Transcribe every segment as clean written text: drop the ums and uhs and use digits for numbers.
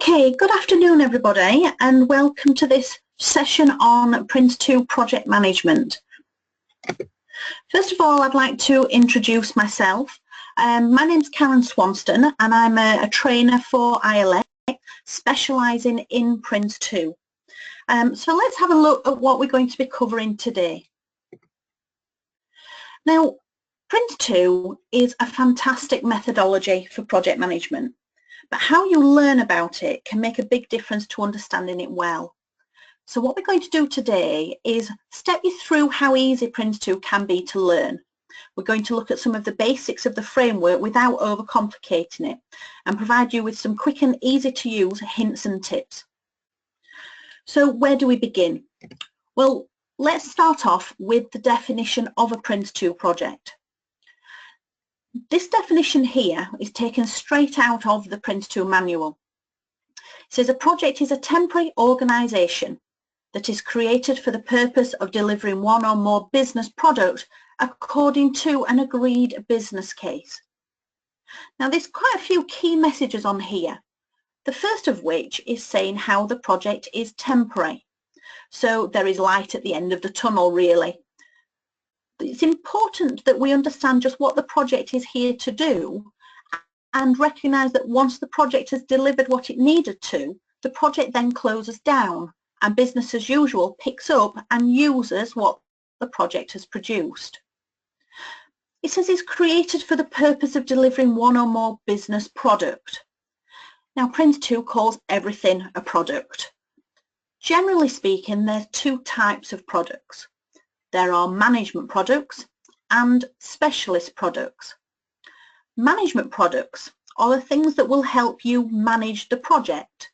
Okay, good afternoon everybody and welcome to this session on PRINCE2 project management. First of all, I'd like to introduce myself. My name's Karen Swanston and I'm a trainer for ILA specialising in PRINCE2. So let's have a look at what we're going to be covering today. Now, PRINCE2 is a fantastic methodology for project management. But how you learn about it can make a big difference to understanding it well. So what we're going to do today is step you through how easy PRINCE2 can be to learn. We're going to look at some of the basics of the framework without overcomplicating it and provide you with some quick and easy to use hints and tips. So where do we begin? Well, let's start off with the definition of a PRINCE2 project. This definition here is taken straight out of the PRINCE2 manual. It says a project is a temporary organisation that is created for the purpose of delivering one or more business products according to an agreed business case. Now there's quite a few key messages on here. The first of which is saying how the project is temporary. So there is light at the end of the tunnel really. It's important that we understand just what the project is here to do and recognise that once the project has delivered what it needed to, the project then closes down and business as usual picks up and uses what the project has produced. It says it's created for the purpose of delivering one or more business product. Now PRINCE2 calls everything a product. Generally speaking, there's two types of products. There are management products and specialist products. Management products are the things that will help you manage the project.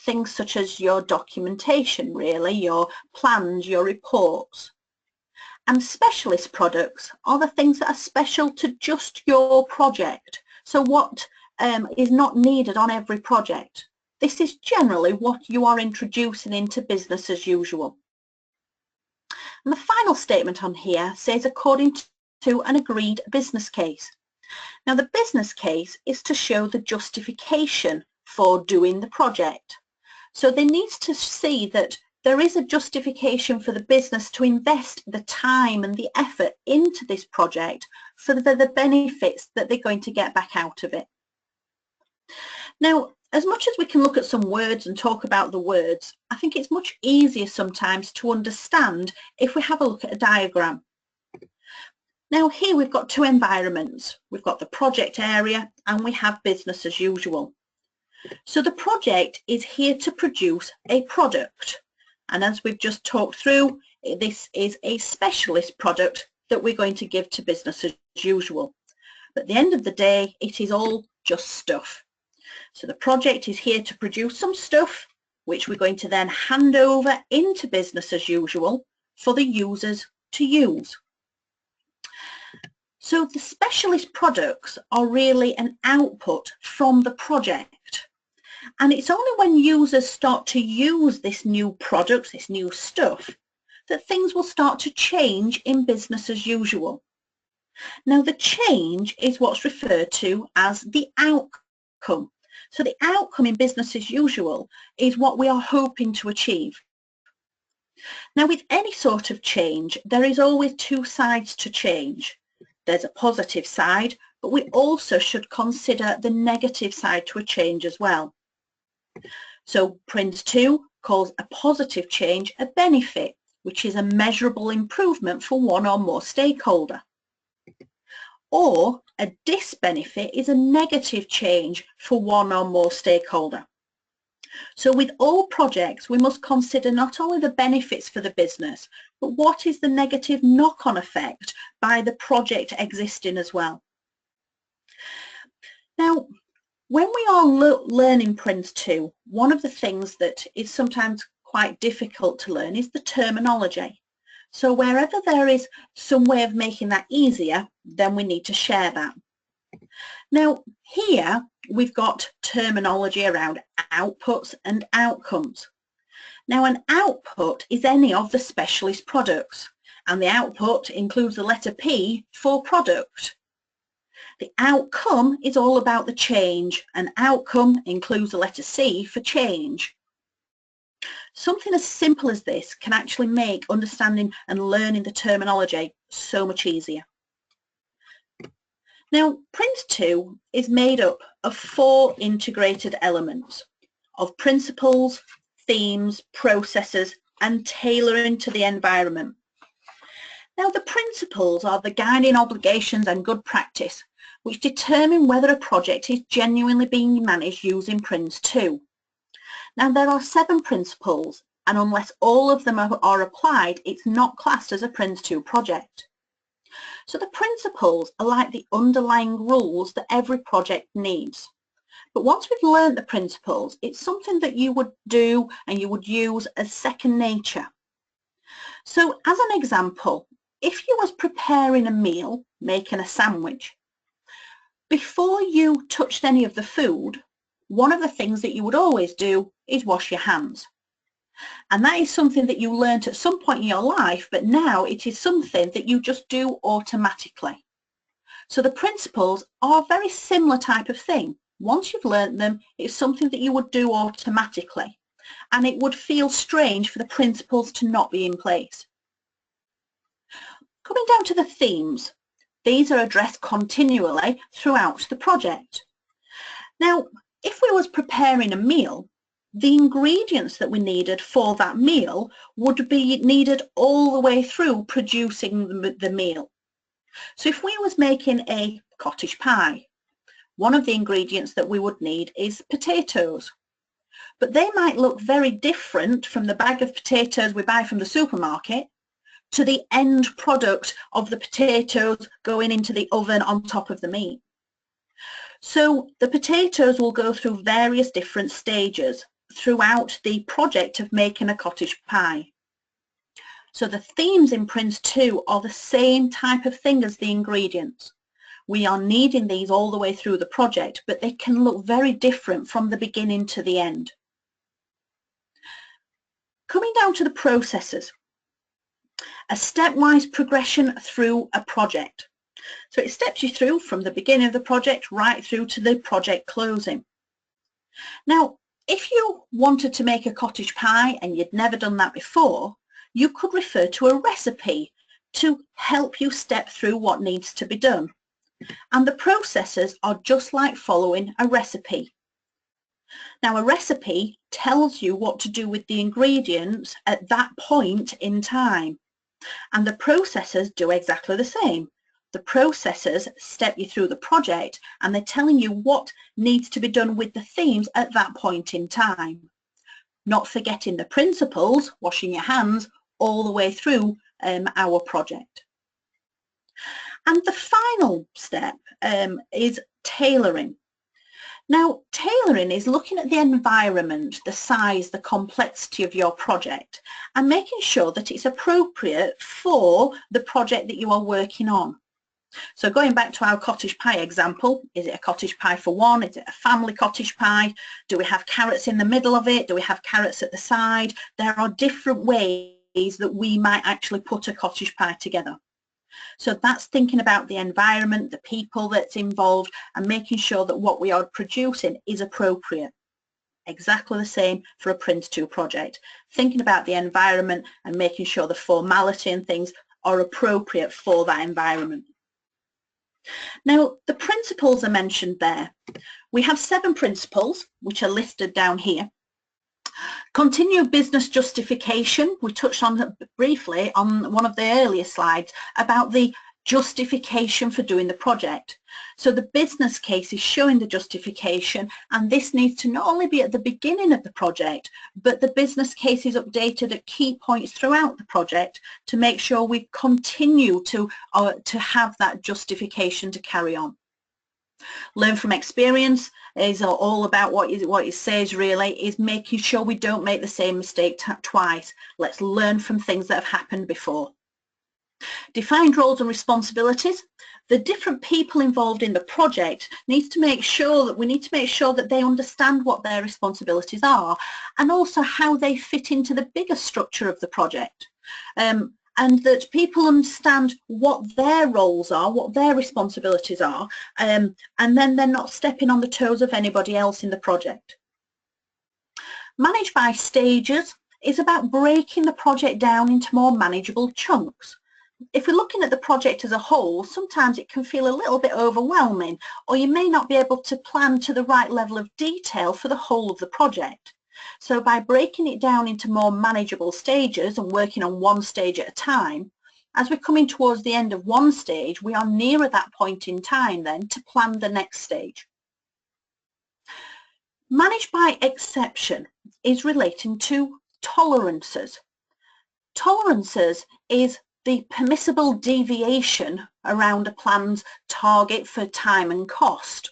Things such as your documentation, really, your plans, your reports. And specialist products are the things that are special to just your project. So what is not needed on every project. This is generally what you are introducing into business as usual. And the final statement on here says according to an agreed business case. Now the business case is to show the justification for doing the project. So they need to see that there is a justification for the business to invest the time and the effort into this project for the benefits that they're going to get back out of it. Now, as much as we can look at some words and talk about the words, I think it's much easier sometimes to understand if we have a look at a diagram. Now here we've got two environments. We've got the project area and we have business as usual. So the project is here to produce a product. And as we've just talked through, this is a specialist product that we're going to give to business as usual. But at the end of the day, it is all just stuff. So the project is here to produce some stuff which we're going to then hand over into business as usual for the users to use. So the specialist products are really an output from the project. And it's only when users start to use this new product, this new stuff, that things will start to change in business as usual. Now the change is what's referred to as the outcome. So the outcome in business as usual is what we are hoping to achieve. Now with any sort of change, there is always two sides to change. There's a positive side, but we also should consider the negative side to a change as well. So PRINCE2 calls a positive change a benefit, which is a measurable improvement for one or more stakeholder. Or a disbenefit is a negative change for one or more stakeholder. So with all projects, we must consider not only the benefits for the business, but what is the negative knock-on effect by the project existing as well. Now, when we are learning PRINCE2, one of the things that is sometimes quite difficult to learn is the terminology. So wherever there is some way of making that easier, then we need to share that. Now here we've got terminology around outputs and outcomes. Now an output is any of the specialist products and the output includes the letter P for product. The outcome is all about the change, and outcome includes the letter C for change. Something as simple as this can actually make understanding and learning the terminology so much easier. Now, PRINCE2 is made up of 4 integrated elements of principles, themes, processes, and tailoring to the environment. Now, the principles are the guiding obligations and good practice which determine whether a project is genuinely being managed using PRINCE2. Now, there are 7 principles, and unless all of them are applied, it's not classed as a PRINCE2 project. So the principles are like the underlying rules that every project needs. But once we've learned the principles, it's something that you would do and you would use as second nature. So as an example, if you was preparing a meal, making a sandwich, before you touched any of the food, one of the things that you would always do is wash your hands. And that is something that you learnt at some point in your life, but now it is something that you just do automatically. So the principles are a very similar type of thing. Once you've learnt them, it's something that you would do automatically. And it would feel strange for the principles to not be in place. Coming down to the themes, these are addressed continually throughout the project. Now, if we was preparing a meal, the ingredients that we needed for that meal would be needed all the way through producing the meal. So if we was making a cottage pie, one of the ingredients that we would need is potatoes. But they might look very different from the bag of potatoes we buy from the supermarket to the end product of the potatoes going into the oven on top of the meat. So the potatoes will go through various different stages throughout the project of making a cottage pie. So the themes in PRINCE2 are the same type of thing as the ingredients. We are needing these all the way through the project, but they can look very different from the beginning to the end. Coming down to the processes, a stepwise progression through a project. So it steps you through from the beginning of the project right through to the project closing. Now, if you wanted to make a cottage pie and you'd never done that before, you could refer to a recipe to help you step through what needs to be done. And the processes are just like following a recipe. Now, a recipe tells you what to do with the ingredients at that point in time. And the processes do exactly the same. The processes step you through the project and they're telling you what needs to be done with the themes at that point in time. Not forgetting the principles, washing your hands, all the way through our project. And the final step is tailoring. Now, tailoring is looking at the environment, the size, the complexity of your project and making sure that it's appropriate for the project that you are working on. So going back to our cottage pie example, is it a cottage pie for one? Is it a family cottage pie? Do we have carrots in the middle of it? Do we have carrots at the side? There are different ways that we might actually put a cottage pie together. So that's thinking about the environment, the people that's involved and making sure that what we are producing is appropriate. Exactly the same for a PRINCE2 project. Thinking about the environment and making sure the formality and things are appropriate for that environment. Now, the principles are mentioned there. We have 7 principles which are listed down here. Continued business justification, we touched on briefly on one of the earlier slides about the justification for doing the project. So the business case is showing the justification, and this needs to not only be at the beginning of the project, but the business case is updated at key points throughout the project to make sure we continue to have that justification to carry on. Learn from experience is all about what it says really, is making sure we don't make the same mistake twice. Let's learn from things that have happened before. Defined roles and responsibilities. The different people involved in the project needs to make sure that they understand what their responsibilities are and also how they fit into the bigger structure of the project. and that people understand what their roles are, what their responsibilities are, and then they're not stepping on the toes of anybody else in the project. Manage by stages is about breaking the project down into more manageable chunks. If we're looking at the project as a whole, sometimes it can feel a little bit overwhelming, or you may not be able to plan to the right level of detail for the whole of the project. So by breaking it down into more manageable stages and working on one stage at a time, as we're coming towards the end of one stage, we are nearer that point in time then to plan the next stage. Manage by exception is relating to tolerances. Tolerances is the permissible deviation around a plan's target for time and cost.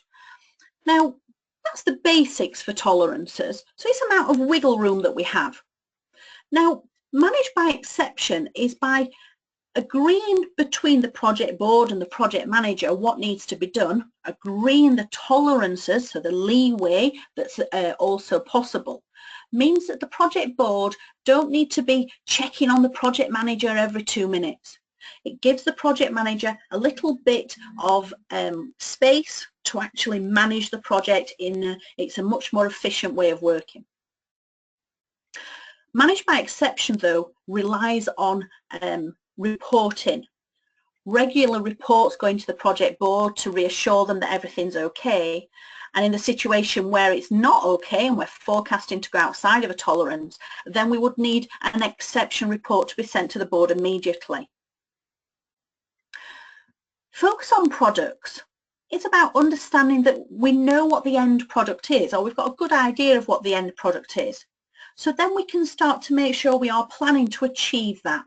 Now, that's the basics for tolerances, so it's the amount of wiggle room that we have. Now, manage by exception is by agreeing between the project board and the project manager what needs to be done, agreeing the tolerances, so the leeway that's also possible, means that the project board don't need to be checking on the project manager every 2 minutes. It gives the project manager a little bit of space to actually manage the project it's a much more efficient way of working. Manage by exception, though, relies on reporting. Regular reports going to the project board to reassure them that everything's okay. And in the situation where it's not okay and we're forecasting to go outside of a tolerance, then we would need an exception report to be sent to the board immediately. Focus on products. It's about understanding that we know what the end product is, or we've got a good idea of what the end product is. So then we can start to make sure we are planning to achieve that.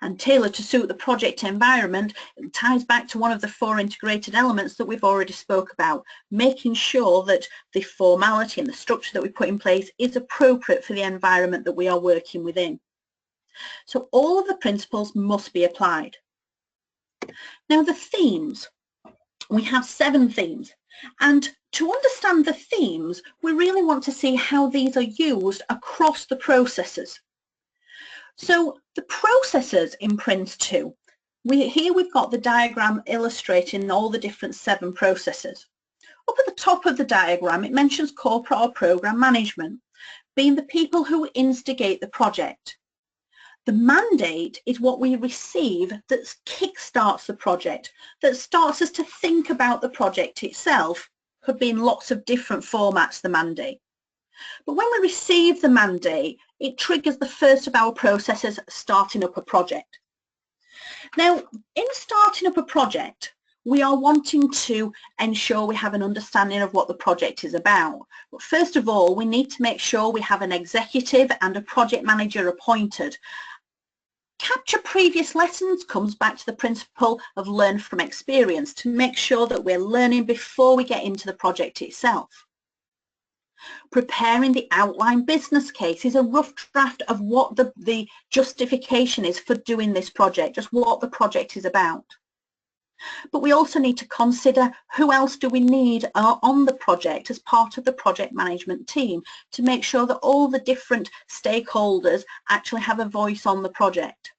And tailor to suit the project environment, it ties back to one of the 4 integrated elements that we've already spoke about, making sure that the formality and the structure that we put in place is appropriate for the environment that we are working within. So all of the principles must be applied. Now the themes, we have 7 themes, and to understand the themes we really want to see how these are used across the processes. So the processes in PRINCE2, here we've got the diagram illustrating all the different 7 processes. Up at the top of the diagram it mentions corporate or program management, being the people who instigate the project. The mandate is what we receive that kick-starts the project, that starts us to think about the project itself. Could be in lots of different formats, the mandate. But when we receive the mandate, it triggers the first of our processes, starting up a project. Now, in starting up a project, we are wanting to ensure we have an understanding of what the project is about. But first of all, we need to make sure we have an executive and a project manager appointed. Capture previous lessons comes back to the principle of learn from experience, to make sure that we're learning before we get into the project itself. Preparing the outline business case is a rough draft of what the justification is for doing this project, just what the project is about. But we also need to consider who else do we need on the project as part of the project management team to make sure that all the different stakeholders actually have a voice on the project.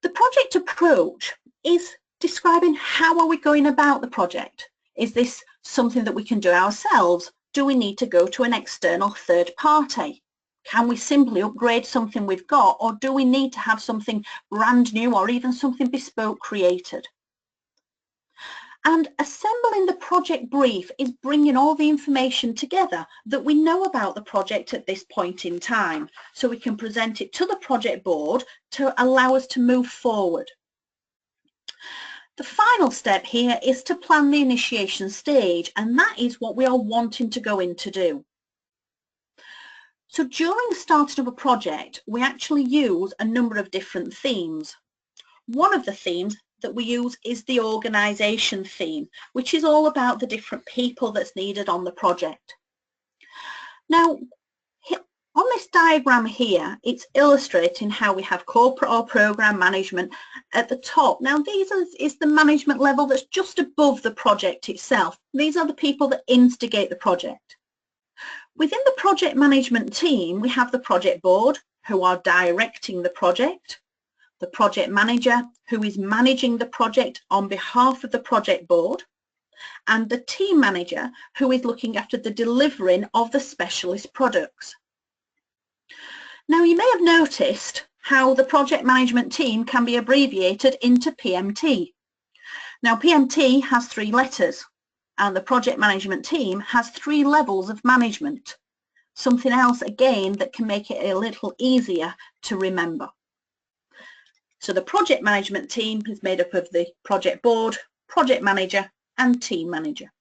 The project approach is describing how are we going about the project. Is this something that we can do ourselves? Do we need to go to an external third party? Can we simply upgrade something we've got, or do we need to have something brand new or even something bespoke created? And assembling the project brief is bringing all the information together that we know about the project at this point in time, so we can present it to the project board to allow us to move forward. The final step here is to plan the initiation stage, and that is what we are wanting to go in to do. So during the starting of a project, we actually use a number of different themes. One of the themes that we use is the organisation theme, which is all about the different people that's needed on the project. Now, on this diagram here, it's illustrating how we have corporate or program management at the top. Now, these is the management level that's just above the project itself. These are the people that instigate the project. Within the project management team, we have the project board, who are directing the project manager who is managing the project on behalf of the project board, and the team manager who is looking after the delivering of the specialist products. Now, you may have noticed how the project management team can be abbreviated into PMT. Now, PMT has 3 letters, and the project management team has 3 levels of management. Something else, again, that can make it a little easier to remember. So the project management team is made up of the project board, project manager, and team manager.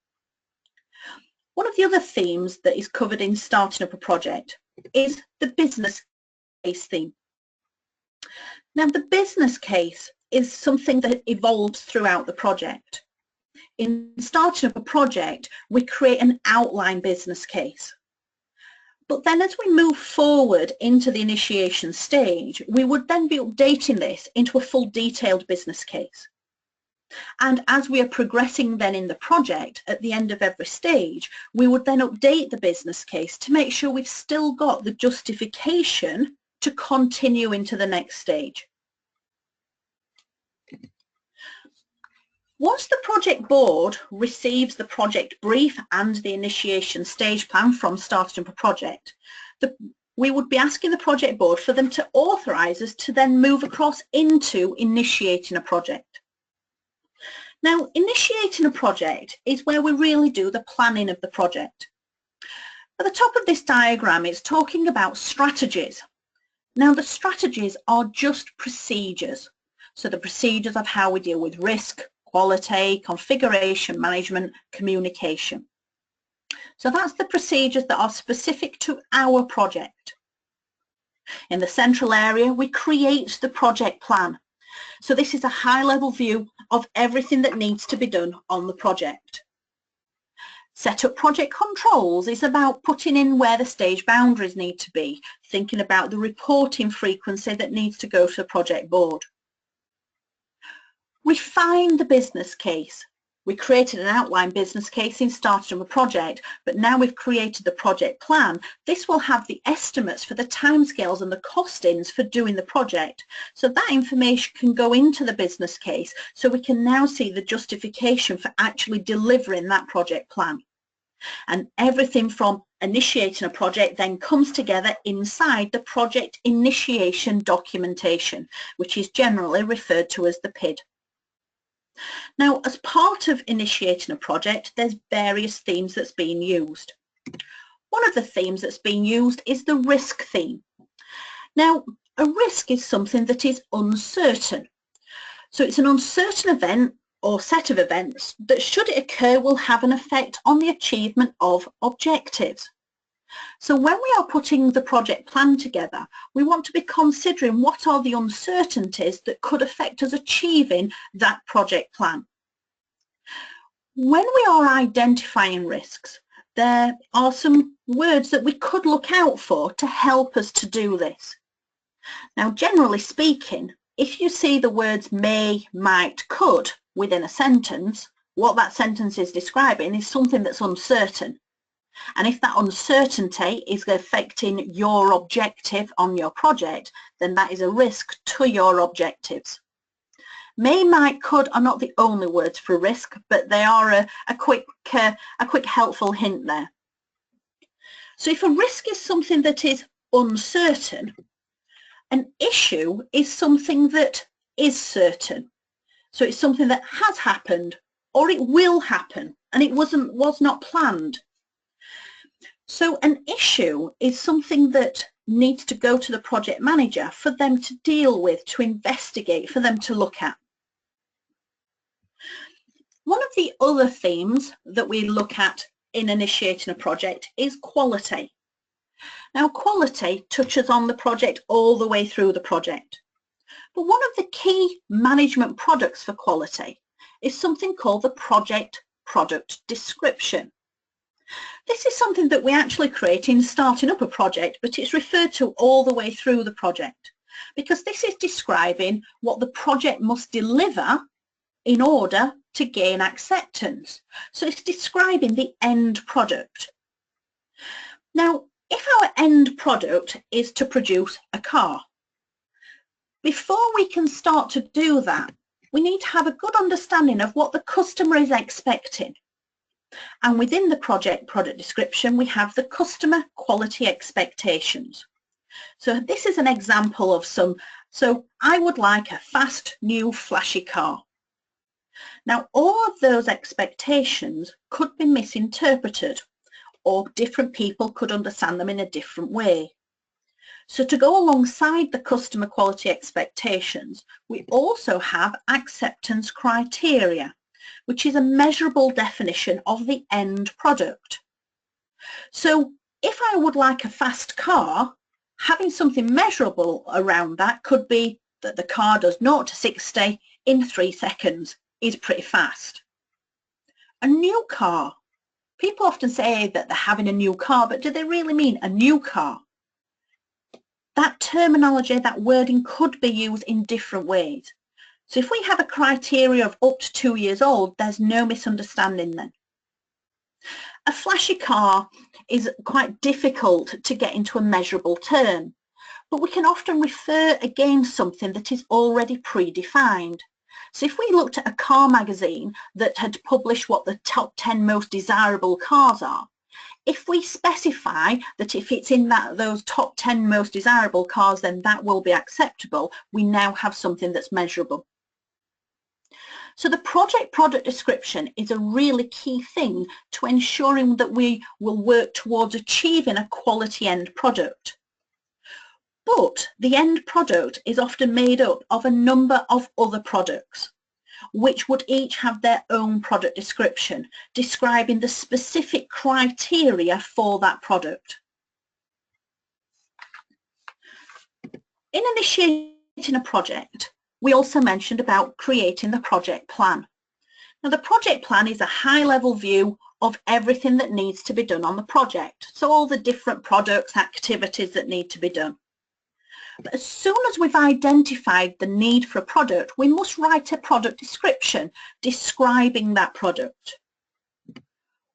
One of the other themes that is covered in starting up a project is the business case theme. Now, the business case is something that evolves throughout the project. In starting up a project, we create an outline business case. But then as we move forward into the initiation stage, we would then be updating this into a full detailed business case. And as we are progressing then in the project, at the end of every stage, we would then update the business case to make sure we've still got the justification to continue into the next stage. Once the project board receives the project brief and the initiation stage plan from starting up a project, we would be asking the project board for them to authorise us to then move across into initiating a project. Now, initiating a project is where we really do the planning of the project. At the top of this diagram, it's talking about strategies. Now, the strategies are just procedures. So the procedures of how we deal with risk, quality, configuration management, communication. So that's the procedures that are specific to our project. In the central area, we create the project plan. So this is a high-level view of everything that needs to be done on the project. Set up project controls is about putting in where the stage boundaries need to be, thinking about the reporting frequency that needs to go to the project board. Refine the business case. We created an outline business case in starting up a project, but now we've created the project plan. This will have the estimates for the timescales and the costings for doing the project. So that information can go into the business case, so we can now see the justification for actually delivering that project plan. And everything from initiating a project then comes together inside the project initiation documentation, which is generally referred to as the PID. Now, as part of initiating a project, there's various themes that's being used. One of the themes that's being used is the risk theme. Now, a risk is something that is uncertain. So it's an uncertain event or set of events that, should it occur, will have an effect on the achievement of objectives. So when we are putting the project plan together, we want to be considering what are the uncertainties that could affect us achieving that project plan. When we are identifying risks, there are some words that we could look out for to help us to do this. Now, generally speaking, if you see the words may, might, could within a sentence, what that sentence is describing is something that's uncertain. And if that uncertainty is affecting your objective on your project, then that is a risk to your objectives. May, might, could are not the only words for risk, but they are a quick helpful hint there. So if a risk is something that is uncertain, an issue is something that is certain. So it's something that has happened, or it will happen, and it was not planned. So an issue is something that needs to go to the project manager for them to deal with, to investigate, for them to look at. One of the other themes that we look at in initiating a project is quality. Now, quality touches on the project all the way through the project. But one of the key management products for quality is something called the project product description. This is something that we actually create in starting up a project, but it's referred to all the way through the project, because this is describing what the project must deliver in order to gain acceptance. So it's describing the end product. Now, If our end product is to produce a car, before we can start to do that, we need to have a good understanding of what the customer is expecting. And within the project product description, we have the customer quality expectations. So this is an example of so I would like a fast, new, flashy car. Now, all of those expectations could be misinterpreted, or different people could understand them in a different way. So to go alongside the customer quality expectations, we also have acceptance criteria, which is a measurable definition of the end product. So if I would like a fast car, having something measurable around that could be that the car does 0 to 60 in 3 seconds is pretty fast. A new car. People often say that they're having a new car, but do they really mean a new car? That terminology, that wording could be used in different ways. So if we have a criteria of up to 2 years old, there's no misunderstanding then. A flashy car is quite difficult to get into a measurable term, but we can often refer against something that is already predefined. So if we looked at a car magazine that had published what the top 10 most desirable cars are, if we specify that if it's in those top 10 most desirable cars, then that will be acceptable, we now have something that's measurable. So the project product description is a really key thing to ensuring that we will work towards achieving a quality end product. But the end product is often made up of a number of other products, which would each have their own product description, describing the specific criteria for that product. In initiating a project, we also mentioned about creating the project plan. Now, the project plan is a high-level view of everything that needs to be done on the project, so all the different products, activities that need to be done. But as soon as we've identified the need for a product, we must write a product description describing that product.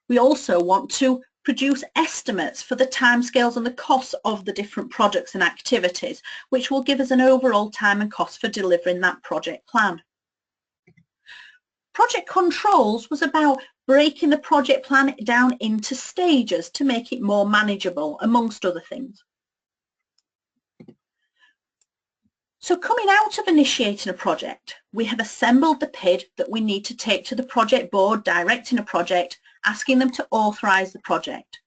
We also want to produce estimates for the timescales and the costs of the different products and activities, which will give us an overall time and cost for delivering that project plan. Project controls was about breaking the project plan down into stages to make it more manageable, amongst other things. So coming out of initiating a project, we have assembled the PID that we need to take to the project board directing a project, asking them to authorise the project.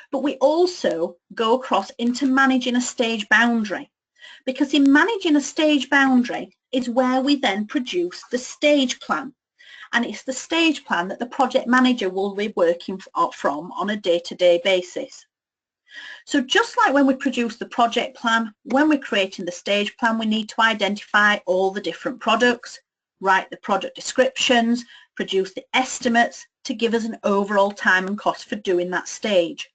But we also go across into managing a stage boundary, because in managing a stage boundary is where we then produce the stage plan. And it's the stage plan that the project manager will be working from on a day-to-day basis. So just like when we produce the project plan, when we're creating the stage plan, we need to identify all the different products, write the product descriptions, produce the estimates to give us an overall time and cost for doing that stage.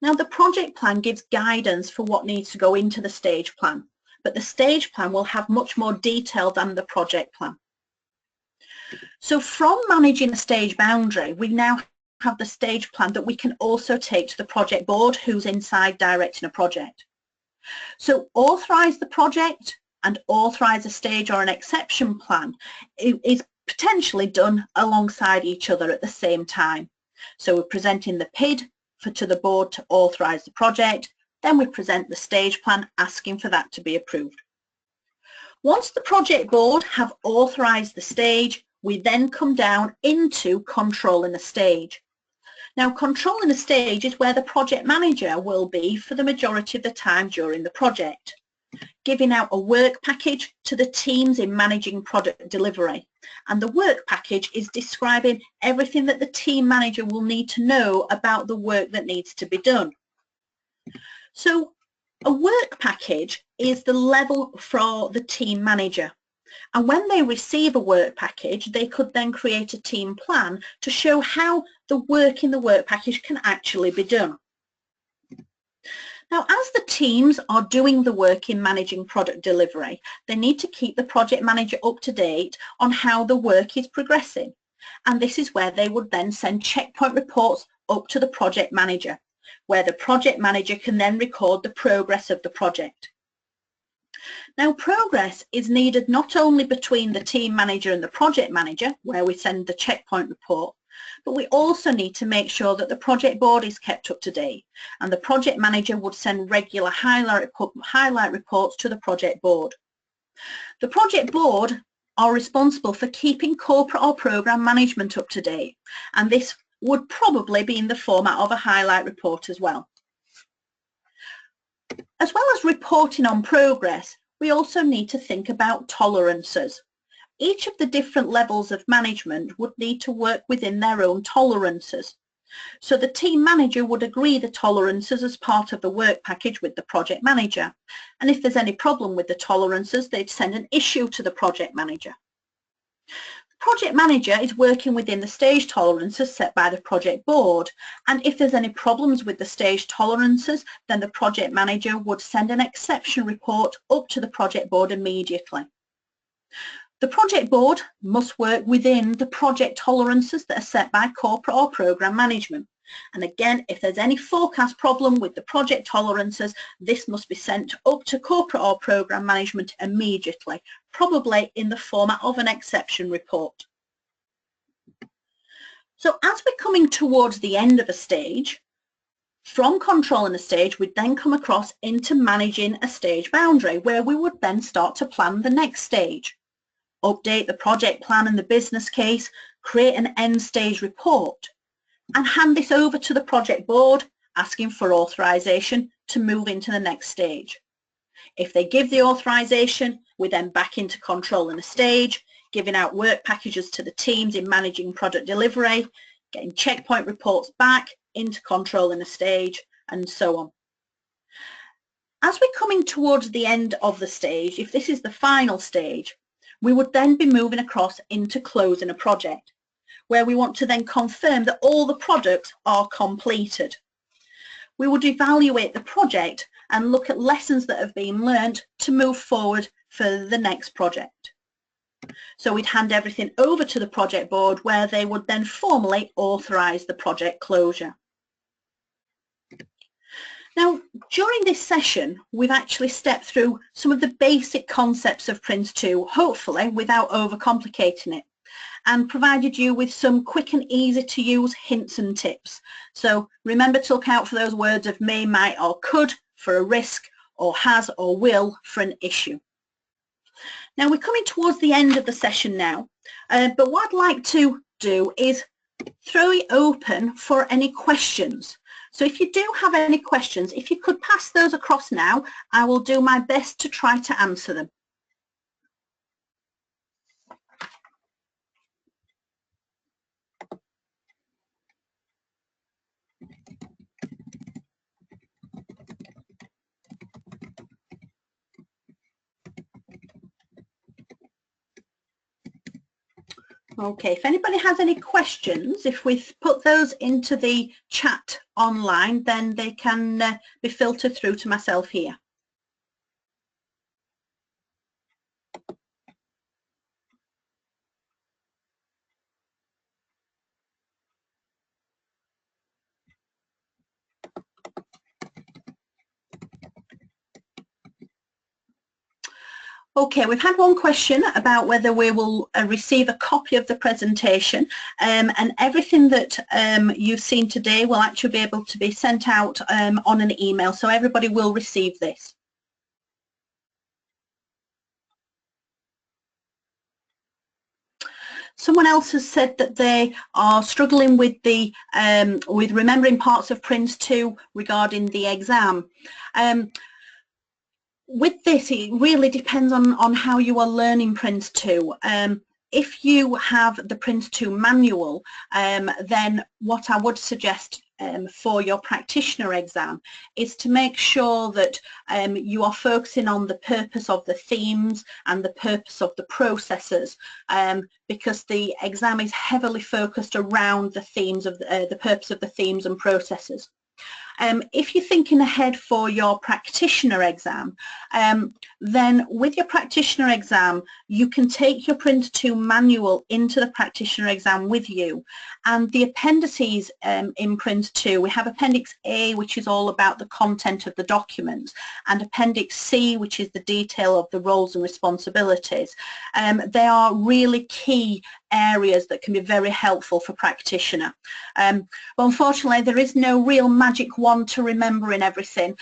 Now, the project plan gives guidance for what needs to go into the stage plan, but the stage plan will have much more detail than the project plan. So from managing a stage boundary, we now have the stage plan that we can also take to the project board who's inside directing a project. So authorise the project and authorise a stage or an exception plan is potentially done alongside each other at the same time. So we're presenting the PID to the board to authorise the project, then we present the stage plan asking for that to be approved. Once the project board have authorised the stage, we then come down into controlling the stage. Now, controlling the stage is where the project manager will be for the majority of the time during the project, giving out a work package to the teams in managing product delivery. And the work package is describing everything that the team manager will need to know about the work that needs to be done. So a work package is the level for the team manager. And when they receive a work package, they could then create a team plan to show how the work in the work package can actually be done. Now, as the teams are doing the work in managing product delivery, they need to keep the project manager up to date on how the work is progressing. And this is where they would then send checkpoint reports up to the project manager. where the project manager can then record the progress of the project. Now, progress is needed not only between the team manager and the project manager, where we send the checkpoint report, but we also need to make sure that the project board is kept up to date, and the project manager would send regular highlight reports to the project board. The project board are responsible for keeping corporate or program management up to date, and this would probably be in the format of a highlight report as well. As well as reporting on progress, we also need to think about tolerances. Each of the different levels of management would need to work within their own tolerances. So the team manager would agree the tolerances as part of the work package with the project manager. And if there's any problem with the tolerances, they'd send an issue to the project manager. The project manager is working within the stage tolerances set by the project board. And if there's any problems with the stage tolerances, then the project manager would send an exception report up to the project board immediately. The project board must work within the project tolerances that are set by corporate or program management. And again, if there's any forecast problem with the project tolerances, this must be sent up to corporate or program management immediately, probably in the format of an exception report. So as we're coming towards the end of a stage, from controlling a stage, we'd then come across into managing a stage boundary, where we would then start to plan the next stage. Update the project plan and the business case, create an end stage report, and hand this over to the project board, asking for authorization to move into the next stage. If they give the authorization, we then back into controlling the stage, giving out work packages to the teams in managing product delivery, getting checkpoint reports back into controlling the stage, and so on. As we're coming towards the end of the stage, if this is the final stage, we would then be moving across into closing a project, where we want to then confirm that all the products are completed. We would evaluate the project and look at lessons that have been learned to move forward for the next project. So we'd hand everything over to the project board, where they would then formally authorize the project closure. Now, during this session, we've actually stepped through some of the basic concepts of PRINCE2, hopefully without overcomplicating it, and provided you with some quick and easy to use hints and tips. So remember to look out for those words of may, might or could for a risk, or has or will for an issue. Now we're coming towards the end of the session now, but what I'd like to do is throw it open for any questions. So if you do have any questions, if you could pass those across now, I will do my best to try to answer them. Okay, if anybody has any questions, if we put those into the chat online, then they can be filtered through to myself here. Okay, we've had one question about whether we will receive a copy of the presentation, and everything that you've seen today will actually be able to be sent out on an email, so everybody will receive this. Someone else has said that they are struggling with the with remembering parts of PRINCE2 regarding the exam. With this, it really depends on how you are learning PRINCE2. If you have the PRINCE2 manual, then what I would suggest for your practitioner exam is to make sure that you are focusing on the purpose of the themes and the purpose of the processes, because the exam is heavily focused around the themes of the purpose of the themes and processes. If you're thinking ahead for your practitioner exam, then with your practitioner exam, you can take your PRINCE2 manual into the practitioner exam with you. And the appendices in PRINCE2, we have Appendix A, which is all about the content of the documents, and Appendix C, which is the detail of the roles and responsibilities. They are really key areas that can be very helpful for practitioner. But unfortunately, there is no real magic wand to remembering everything,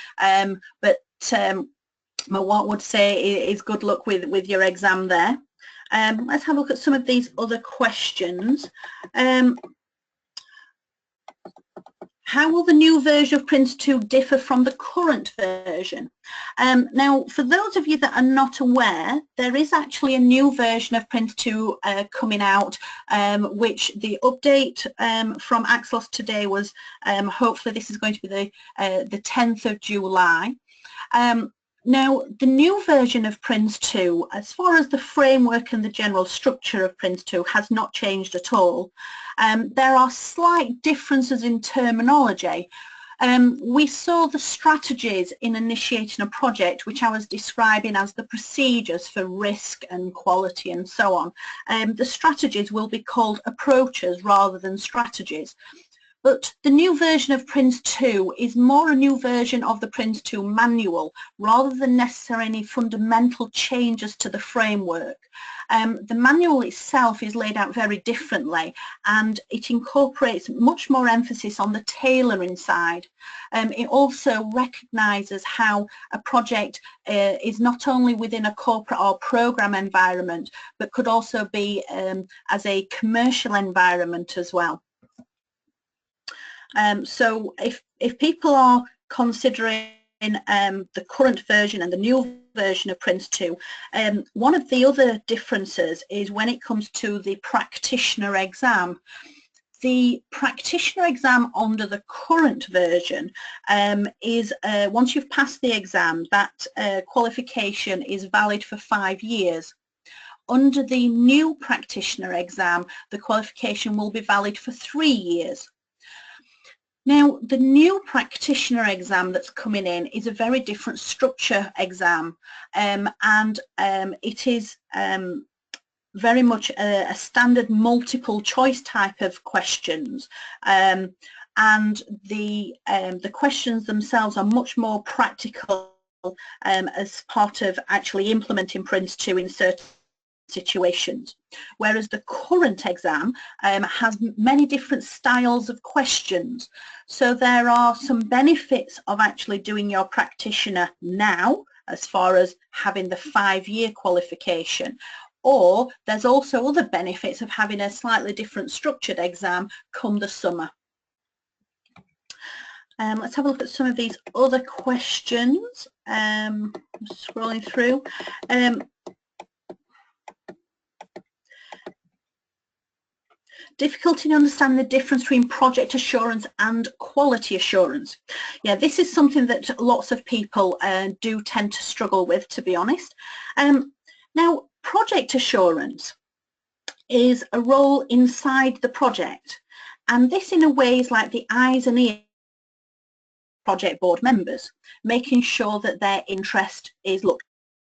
but what I would say is good luck with your exam there. Let's have a look at some of these other questions. How will the new version of PRINCE2 differ from the current version? Now, for those of you that are not aware, there is actually a new version of PRINCE2 coming out, which the update from Axelos today was, hopefully this is going to be the 10th of July. Now, the new version of PRINCE2, as far as the framework and the general structure of PRINCE2, has not changed at all. There are slight differences in terminology. We saw the strategies in initiating a project, which I was describing as the procedures for risk and quality and so on. The strategies will be called approaches rather than strategies. But the new version of PRINCE2 is more a new version of the PRINCE2 manual rather than necessarily any fundamental changes to the framework. The manual itself is laid out very differently, and it incorporates much more emphasis on the tailoring side. It also recognises how a project is not only within a corporate or program environment, but could also be as a commercial environment as well. So if people are considering the current version and the new version of PRINCE2, one of the other differences is when it comes to the practitioner exam. The practitioner exam under the current version is, once you've passed the exam, that qualification is valid for 5 years. Under the new practitioner exam, the qualification will be valid for 3 years. Now, the new practitioner exam that's coming in is a very different structure exam, and it is very much a standard multiple choice type of questions, and the questions themselves are much more practical as part of actually implementing PRINCE2 in certain situations, whereas the current exam has many different styles of questions. So there are some benefits of actually doing your practitioner now, as far as having the 5-year qualification, or there's also other benefits of having a slightly different structured exam come the summer. Let's have a look at some of these other questions. Scrolling through. Difficulty in understanding the difference between project assurance and quality assurance. Yeah, this is something that lots of people do tend to struggle with, to be honest. Now, project assurance is a role inside the project, and this in a way is like the eyes and ears of project board members, making sure that their interest is looked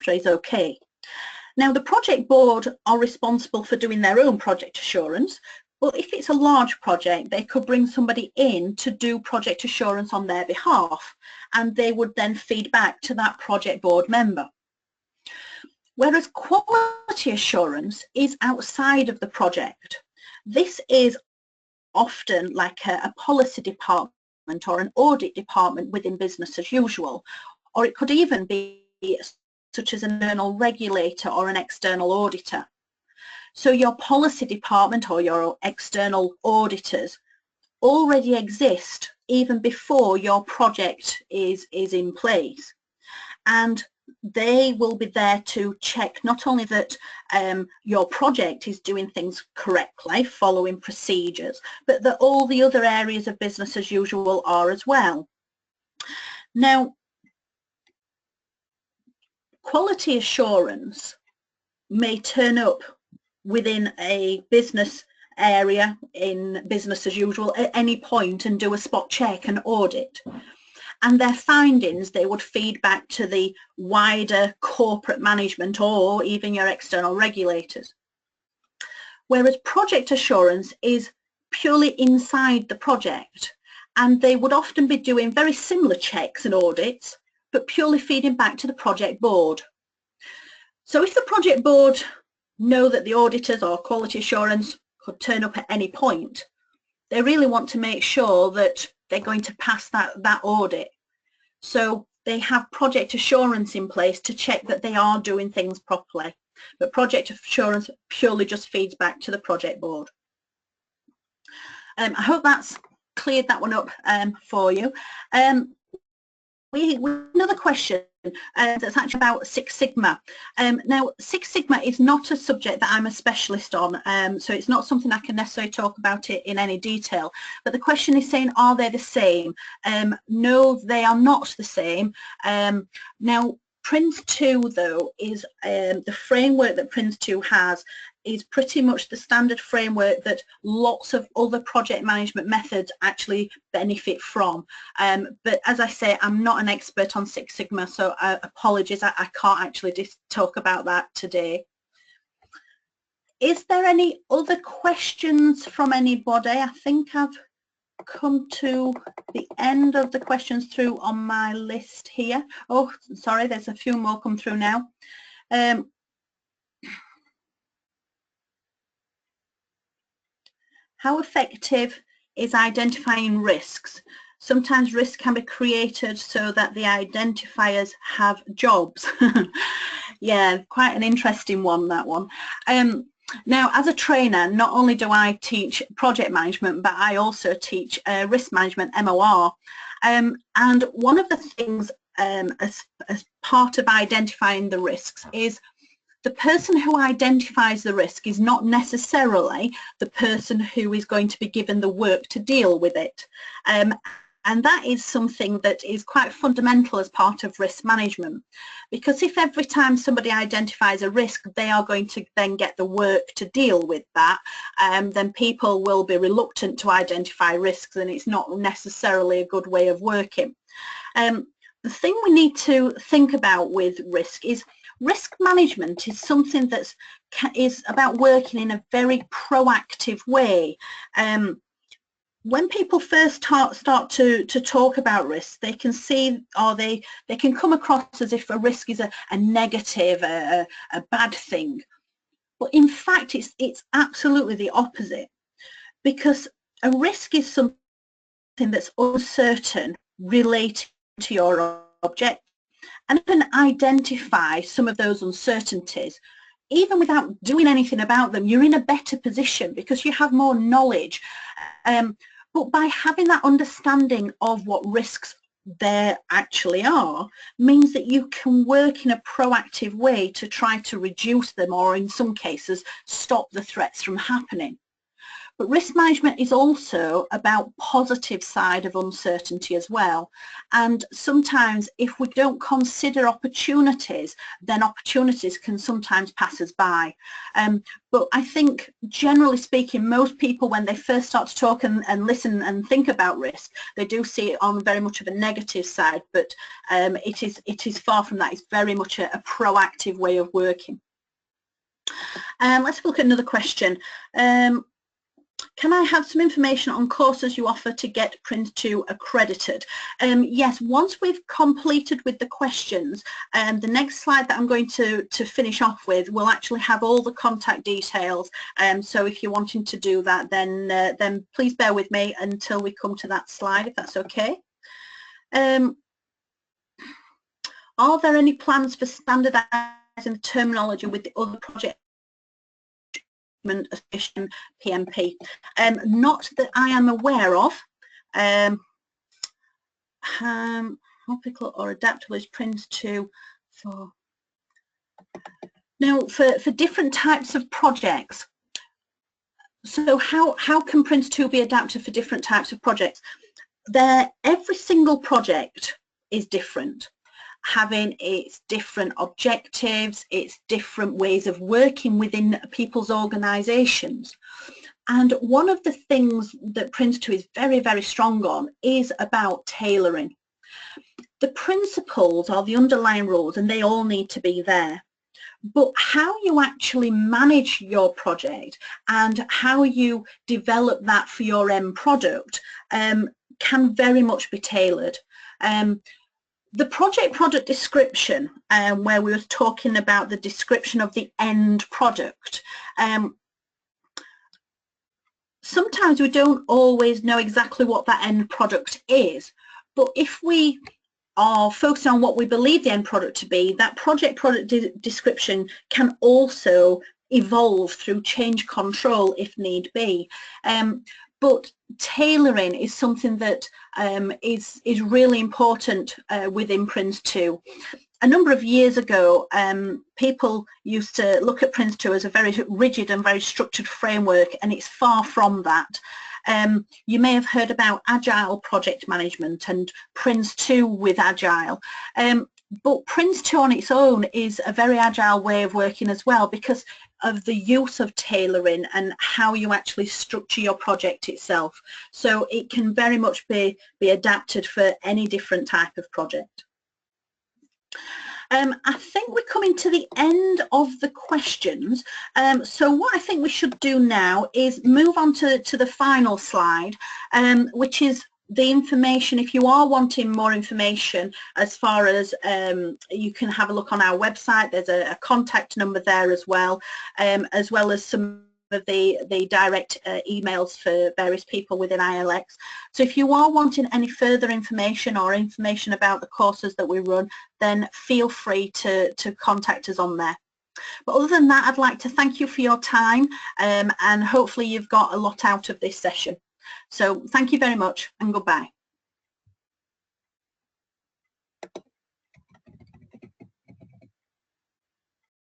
after, is okay. Now, the project board are responsible for doing their own project assurance, but if it's a large project, they could bring somebody in to do project assurance on their behalf, and they would then feed back to that project board member. Whereas quality assurance is outside of the project. This is often like a policy department or an audit department within business as usual, or it could even be such as an internal regulator or an external auditor. So your policy department or your external auditors already exist even before your project is in place, and they will be there to check not only that your project is doing things correctly, following procedures, but that all the other areas of business as usual are as well. Now, quality assurance may turn up within a business area in business as usual at any point and do a spot check and audit. And their findings, they would feed back to the wider corporate management or even your external regulators. Whereas project assurance is purely inside the project, and they would often be doing very similar checks and audits, but purely feeding back to the project board. So if the project board know that the auditors or quality assurance could turn up at any point, they really want to make sure that they're going to pass that audit. So they have project assurance in place to check that they are doing things properly. But project assurance purely just feeds back to the project board. I hope that's cleared that one up for you. Another question that's actually about Six Sigma. Now, Six Sigma is not a subject that I'm a specialist on, so it's not something I can necessarily talk about it in any detail. But the question is saying, are they the same? No, they are not the same. Now, PRINCE2 though is the framework that PRINCE2 has is pretty much the standard framework that lots of other project management methods actually benefit from. But as I say, I'm not an expert on Six Sigma, so apologies, I can't actually talk about that today. Is there any other questions from anybody? I think I've come to the end of the questions through on my list here. Oh, sorry, there's a few more come through now. How effective is identifying risks? Sometimes risks can be created so that the identifiers have jobs. Yeah, quite an interesting one, that one. Now, as a trainer, not only do I teach project management, but I also teach risk management, MOR. And one of the things as part of identifying the risks is the person who identifies the risk is not necessarily the person who is going to be given the work to deal with it. And that is something that is quite fundamental as part of risk management, because if every time somebody identifies a risk they are going to then get the work to deal with that, then people will be reluctant to identify risks, and it's not necessarily a good way of working. The thing we need to think about with risk is risk management is something that is about working in a very proactive way. When people first start to talk about risk, they can see, or they can come across as if a risk is a negative, a bad thing. But in fact, it's absolutely the opposite, because a risk is something that's uncertain relating to your object, and you can identify some of those uncertainties. Even without doing anything about them, you're in a better position because you have more knowledge. But by having that understanding of what risks there actually are, means that you can work in a proactive way to try to reduce them, or in some cases stop the threats from happening. But risk management is also about positive side of uncertainty as well. And sometimes if we don't consider opportunities, then opportunities can sometimes pass us by. But I think generally speaking, most people, when they first start to talk and listen and think about risk, they do see it on very much of a negative side, but it is far from that. It's very much a proactive way of working. Let's look at another question. Can I have some information on courses you offer to get PRINCE2 accredited? Yes, once we've completed with the questions, the next slide that I'm going to finish off with will actually have all the contact details. So if you're wanting to do that, then please bear with me until we come to that slide, if that's okay. Are there any plans for standardizing the terminology with the other project association PMP? Not that I am aware of. Topical or adaptable is PRINCE2 for. Now, for different types of projects, so how can PRINCE2 be adapted for different types of projects? Every single project is different, having its different objectives, its different ways of working within people's organisations. And one of the things that PRINCE2 is very, very strong on is about tailoring. The principles are the underlying rules and they all need to be there. But how you actually manage your project and how you develop that for your end product can very much be tailored. The product description, where we were talking about the description of the end product, sometimes we don't always know exactly what that end product is, but if we are focused on what we believe the end product to be, that product description can also evolve through change control if need be. But tailoring is something that is really important within PRINCE2. A number of years ago, people used to look at PRINCE2 as a very rigid and very structured framework, and it's far from that. You may have heard about Agile project management and PRINCE2 with Agile. But PRINCE2 on its own is a very agile way of working as well because of the use of tailoring and how you actually structure your project itself. So it can very much be adapted for any different type of project. I think we're coming to the end of the questions. So what I think we should do now is move on to the final slide, which is the information. If you are wanting more information, as far as you can have a look on our website, there's a contact number there as well as some of the direct emails for various people within ILX. So if you are wanting any further information or information about the courses that we run, then feel free to contact us on there. But other than that, I'd like to thank you for your time and hopefully you've got a lot out of this session. So thank you very much and goodbye.